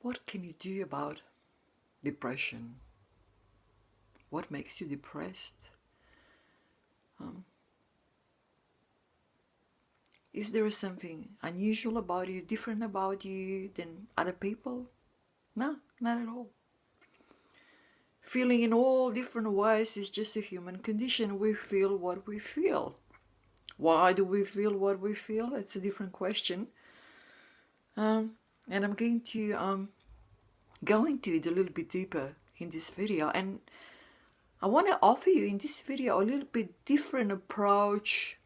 What can you do about depression? What makes you depressed? Is there something unusual about you, different about you than other people? No, not at all. Feeling in all different ways is just a human condition. We feel what we feel. Why do we feel what we feel? It's a different question. And I'm going to go into it a little bit deeper in this video. And I want to offer you in this video a little bit different approach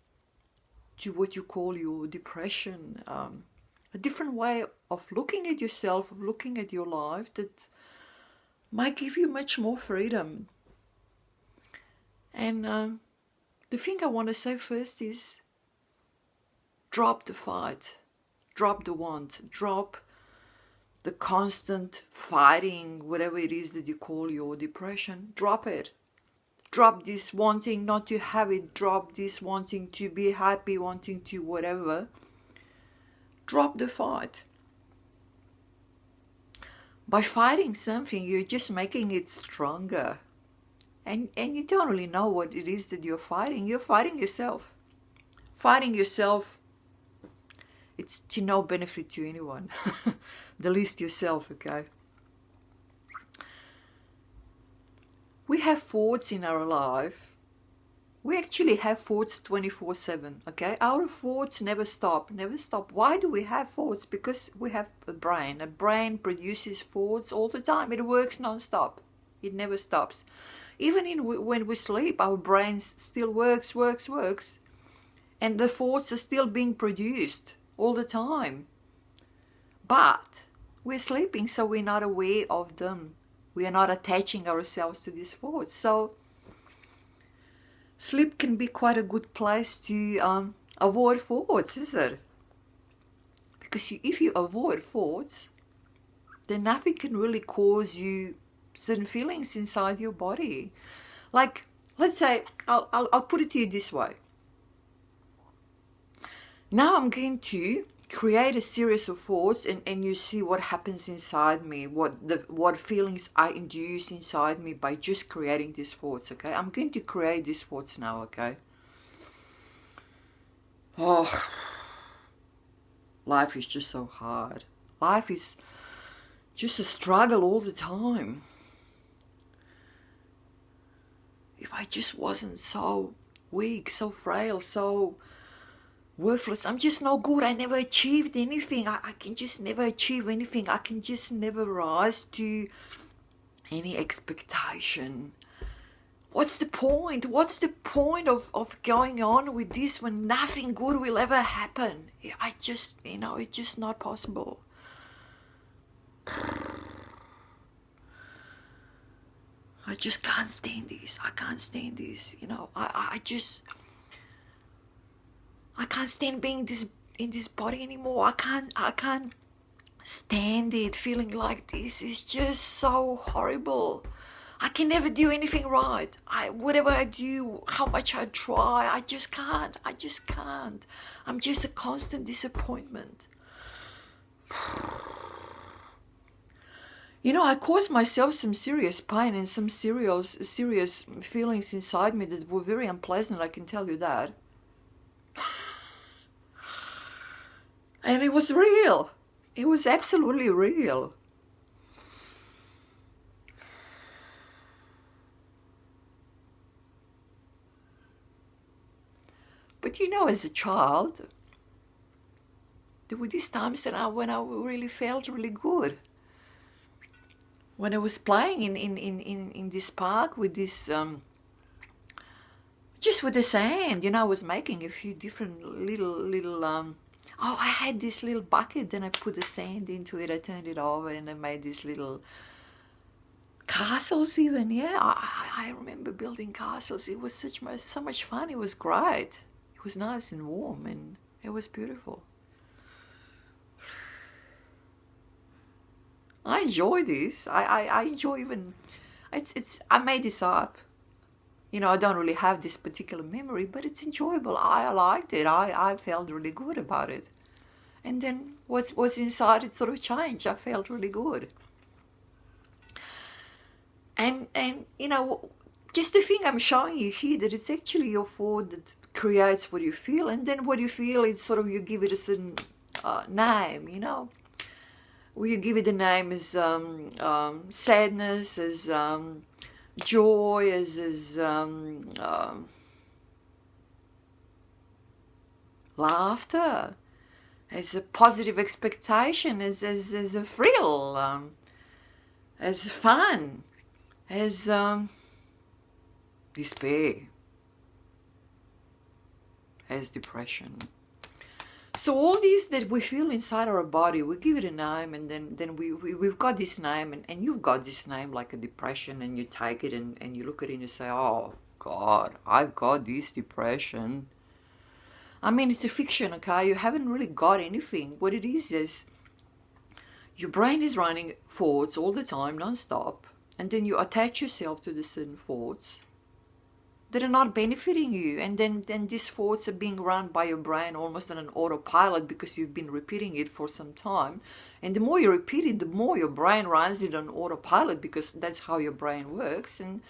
to what you call your depression. A different way of looking at yourself, of looking at your life that might give you much more freedom. And the thing I want to say first is drop the fight, drop the want, drop the constant fighting, whatever it is that you call your depression. Drop it. Drop this wanting not to have it. Drop this wanting to be happy, wanting to whatever. Drop the fight. By fighting something, you're just making it stronger. And you don't really know what it is that you're fighting. You're fighting yourself. Fighting yourself, it's to no benefit to anyone. The least yourself, okay? We have thoughts in our life. We actually have thoughts 24/7, okay? Our thoughts never stop, never stop. Why do we have thoughts? Because we have a brain. A brain produces thoughts all the time. It works non-stop. It never stops. Even when we sleep, our brain still works. And the thoughts are still being produced all the time. But we're sleeping, so we're not aware of them. We are not attaching ourselves to these thoughts. So sleep can be quite a good place to avoid thoughts, is it? Because if you avoid thoughts, then nothing can really cause you certain feelings inside your body. Like, let's say, I'll put it to you this way. Now I'm going to create a series of thoughts, and you see what happens inside me, what feelings I induce inside me by just creating these thoughts, okay? I'm going to create these thoughts now, okay? Oh, life is just so hard. Life is just a struggle all the time. If I just wasn't so weak, so frail, so worthless, I'm just no good. I never achieved anything. I can just never achieve anything. I can just never rise to any expectation. What's the point? What's the point of going on with this when nothing good will ever happen? I just, it's just not possible. I just can't stand this. I can't stand this. I can't stand being in this body anymore. I can't stand it. Feeling like this is just so horrible. I can never do anything right. Whatever I do, how much I try, I just can't. I'm just a constant disappointment. I caused myself some serious pain and some serious feelings inside me that were very unpleasant, I can tell you that. And it was real. It was absolutely real. But as a child, there were these times when I really felt really good. When I was playing in this park with this, just with the sand, I was making a few different little, I had this little bucket, then I put the sand into it, I turned it over, and I made these little castles even, yeah. I remember building castles. It was so much fun. It was great. It was nice and warm, and it was beautiful. I enjoy this. I enjoy even, I made this up. I don't really have this particular memory, but it's enjoyable. I liked it. I felt really good about it. And then what's inside, it sort of changed. I felt really good. And just the thing I'm showing you here, that it's actually your thought that creates what you feel, and then what you feel is sort of, you give it a certain name, Well, you give it a name as sadness, as joy, as laughter, as a positive expectation, as a thrill, as fun, as despair, as depression. So all these that we feel inside our body, we give it a name, and then we've got this name, and you've got this name, like a depression, and you take it and you look at it and you say, oh God, I've got this depression. I mean, it's a fiction, okay? You haven't really got anything. What it is your brain is running thoughts all the time, non-stop, and then you attach yourself to the certain thoughts that are not benefiting you, and then these thoughts are being run by your brain almost on an autopilot, because you've been repeating it for some time, and the more you repeat it, the more your brain runs it on autopilot, because that's how your brain works, and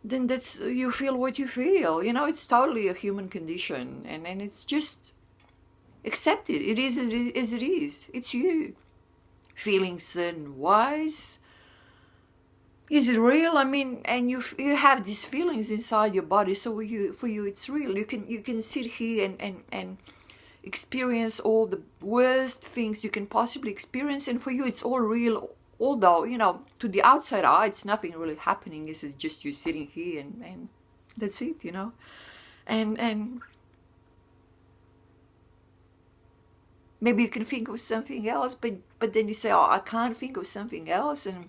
then you feel what you feel. It's totally a human condition, and it's just accept it. It is as it is. It's you feeling certain ways. Is it real? I mean, and you have these feelings inside your body, so for you it's real. You can sit here and experience all the worst things you can possibly experience, and for you it's all real. Although, to the outside eye, it's nothing really happening. It's just you sitting here and that's it, and maybe you can think of something else, but then you say, oh, I can't think of something else, and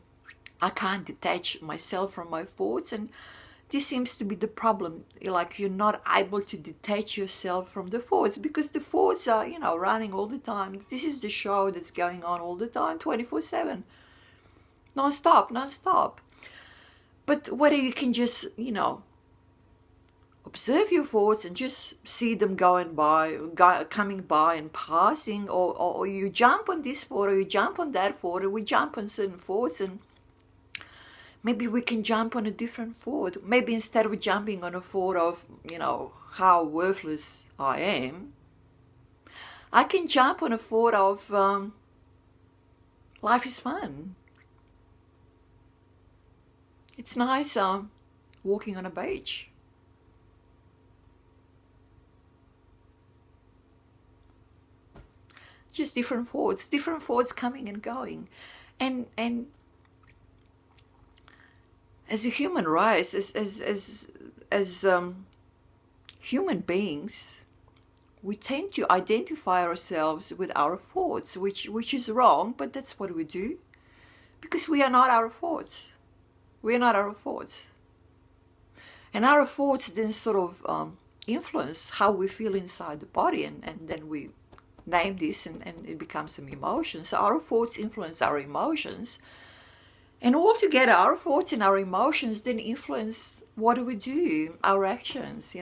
I can't detach myself from my thoughts. And this seems to be the problem. Like, you're not able to detach yourself from the thoughts, because the thoughts are, running all the time. This is the show that's going on all the time, 24/7. Non-stop. But whether you can just, observe your thoughts and just see them coming by and passing, or you jump on this thought, or you jump on that thought, or we jump on certain thoughts, and maybe we can jump on a different thought. Maybe instead of jumping on a thought of, how worthless I am, I can jump on a thought of life is fun. It's nice walking on a beach. Just different thoughts coming and going. And as a human race, as human beings, we tend to identify ourselves with our thoughts, which is wrong, but that's what we do, because we are not our thoughts. We are not our thoughts. And our thoughts then sort of influence how we feel inside the body, and then we name this, and it becomes some emotion. So our thoughts influence our emotions. And altogether, our thoughts and our emotions then influence what do we do, our actions,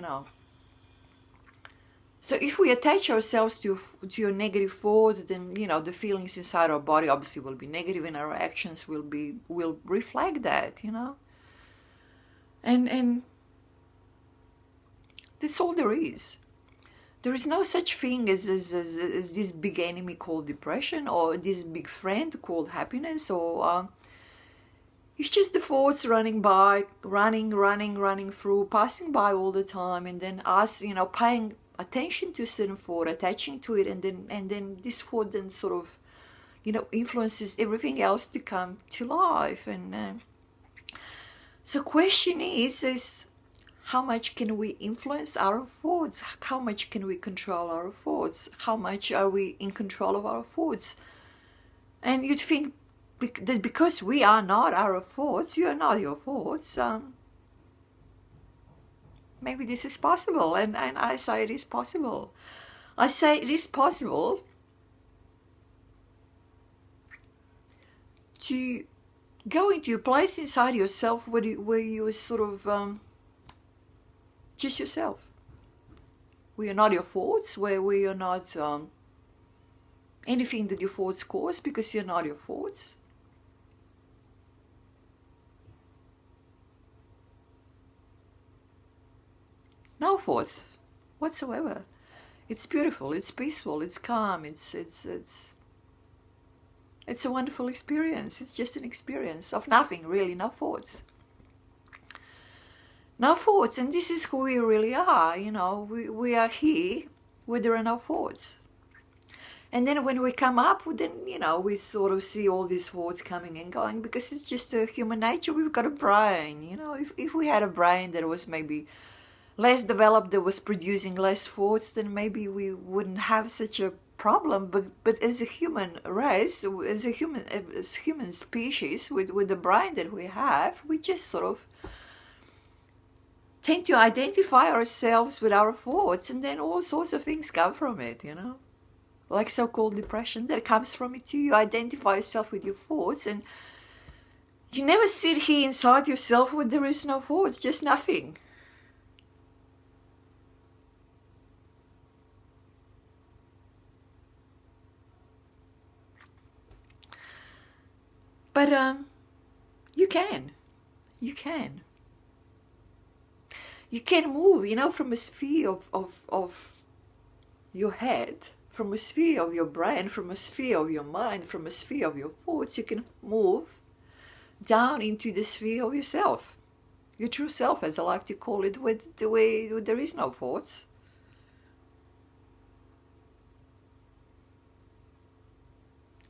So if we attach ourselves to a negative thought, then, the feelings inside our body obviously will be negative, and our actions will reflect that, And that's all there is. There is no such thing as this big enemy called depression, or this big friend called happiness, or it's just the thoughts running by, running through, passing by all the time, and then us, paying attention to a certain thought, attaching to it, and then this thought then sort of, influences everything else to come to life. And so question is how much can we influence our thoughts? How much can we control our thoughts? How much are we in control of our thoughts? And you'd think that because we are not our thoughts, you are not your thoughts, maybe this is possible. And I say it is possible. I say it is possible to go into a place inside yourself where you sort of just yourself. We are not your thoughts, where we are not anything that your thoughts cause, because you're not your thoughts. No thoughts whatsoever. It's beautiful, it's peaceful, it's calm, it's a wonderful experience. It's just an experience of nothing, really, no thoughts. No thoughts, and this is who we really are, we are here where there are no thoughts. And then when we come up, then, we sort of see all these thoughts coming and going, because it's just a human nature. We've got a brain, if we had a brain that was maybe less developed, that was producing less thoughts, then maybe we wouldn't have such a problem. But as a human race, as human species, with the brain that we have, we just sort of tend to identify ourselves with our thoughts, and then all sorts of things come from it, like so-called depression that comes from it too. You identify yourself with your thoughts, and you never sit here inside yourself where there is no thoughts, just nothing. But you can move, from a sphere of your head, from a sphere of your brain, from a sphere of your mind, from a sphere of your thoughts. You can move down into the sphere of yourself, your true self, as I like to call it, with the way there is no thoughts.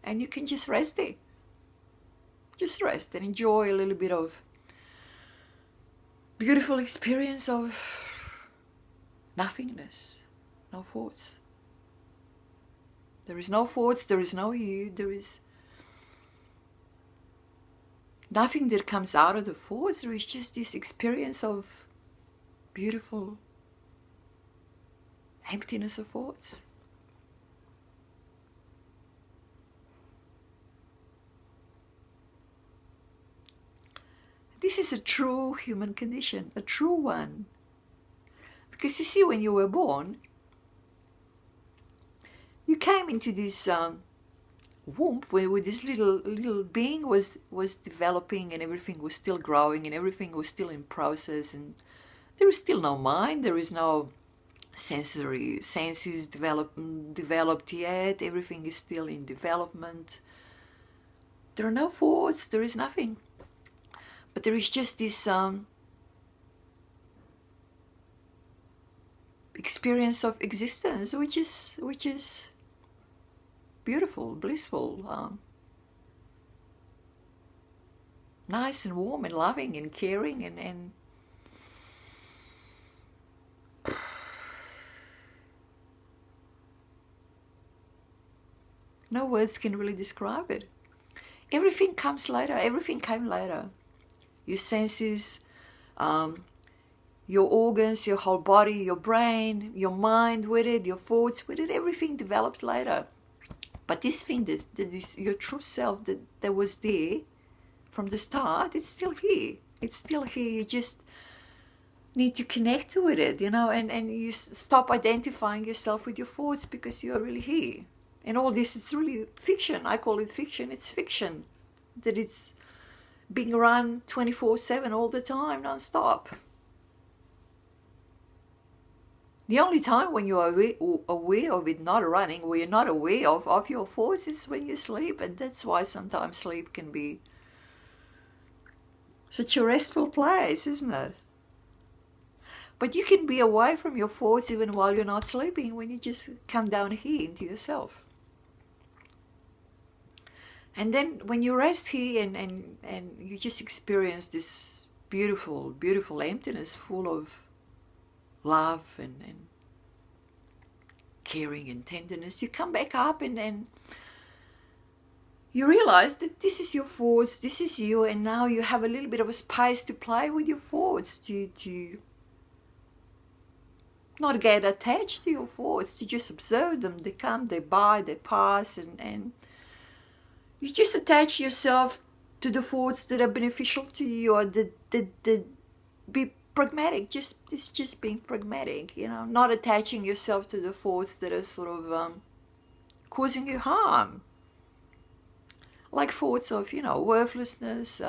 And you can just rest there. Just rest and enjoy a little bit of beautiful experience of nothingness, no thoughts. There is no thoughts, there is no you, there is nothing that comes out of the thoughts. There is just this experience of beautiful emptiness of thoughts. This is a true human condition, a true one. Because you see, when you were born, you came into this womb where this little being was developing, and everything was still growing, and everything was still in process, and there is still no mind, there is no senses developed yet, everything is still in development. There are no thoughts, there is nothing. But there is just this experience of existence, which is beautiful, blissful, nice and warm and loving and caring, and no words can really describe it. Everything comes later. Everything came later. Your senses, your organs, your whole body, your brain, your mind with it, your thoughts with it, everything developed later. But this thing that is your true self, that was there from the start, it's still here. It's still here. You just need to connect with it, and you stop identifying yourself with your thoughts, because you're really here. And all this, it's really fiction. I call it fiction. It's fiction. That it's being run 24/7 all the time, non-stop. The only time when you are aware of it not running, where you're not aware of your thoughts, is when you sleep. And that's why sometimes sleep can be such a restful place, isn't it? But you can be away from your thoughts even while you're not sleeping, when you just come down here into yourself. And then when you rest here and you just experience this beautiful, beautiful emptiness, full of love and caring and tenderness, you come back up, and you realize that this is your thoughts, this is you, and now you have a little bit of a space to play with your thoughts, to not get attached to your thoughts, to just observe them. They come, they by, they pass, and you just attach yourself to the thoughts that are beneficial to you, or that be pragmatic. It's just being pragmatic, not attaching yourself to the thoughts that are sort of causing you harm. Like thoughts of, worthlessness,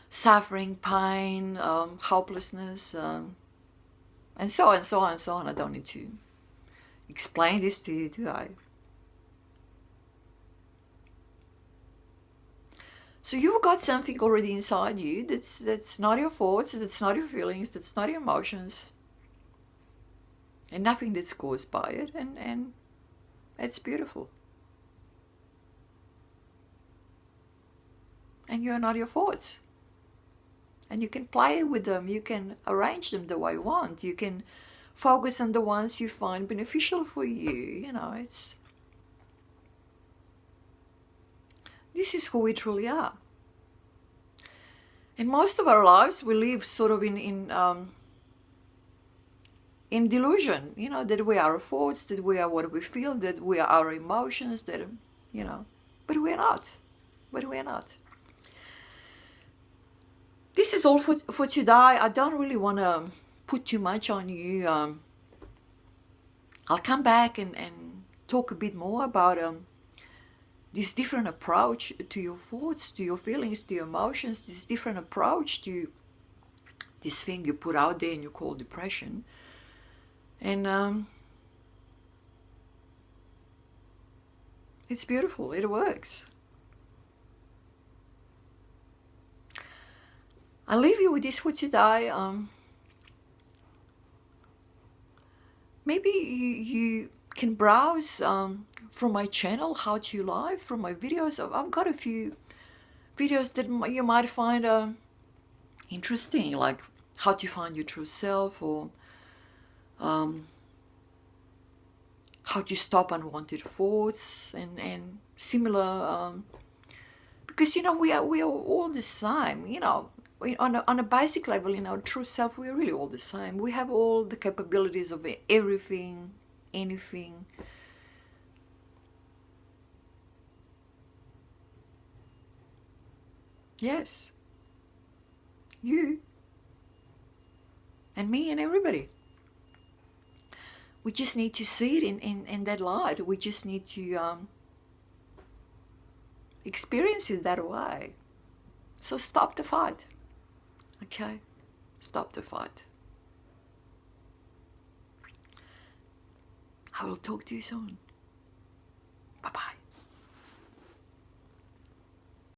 suffering, pain, helplessness, and so on, and so on, and so on. I don't need to explain this to you, do I? So you've got something already inside you that's not your thoughts, that's not your feelings, that's not your emotions, and nothing that's caused by it, and it's beautiful. And you're not your thoughts. And you can play with them, you can arrange them the way you want, you can focus on the ones you find beneficial for you, this is who we truly are. And most of our lives we live sort of in delusion, that we are our thoughts, that we are what we feel, that we are our emotions, that, but we're not. But we're not. This is all for today. I don't really want to put too much on you. I'll come back and talk a bit more about this different approach to your thoughts, to your feelings, to your emotions, this different approach to this thing you put out there and you call depression. And it's beautiful. It works. I'll leave you with this for today. Maybe you can browse from my channel, How to Live, from my videos. I've got a few videos that you might find interesting, like how to find your true self, or how to stop unwanted thoughts, and similar. Because we are all the same. On a basic level, in our true self, we are really all the same. We have all the capabilities of everything, anything. Yes. You. And me and everybody. We just need to see it in that light. We just need to experience it that way. So stop the fight. Okay? Stop the fight. I will talk to you soon.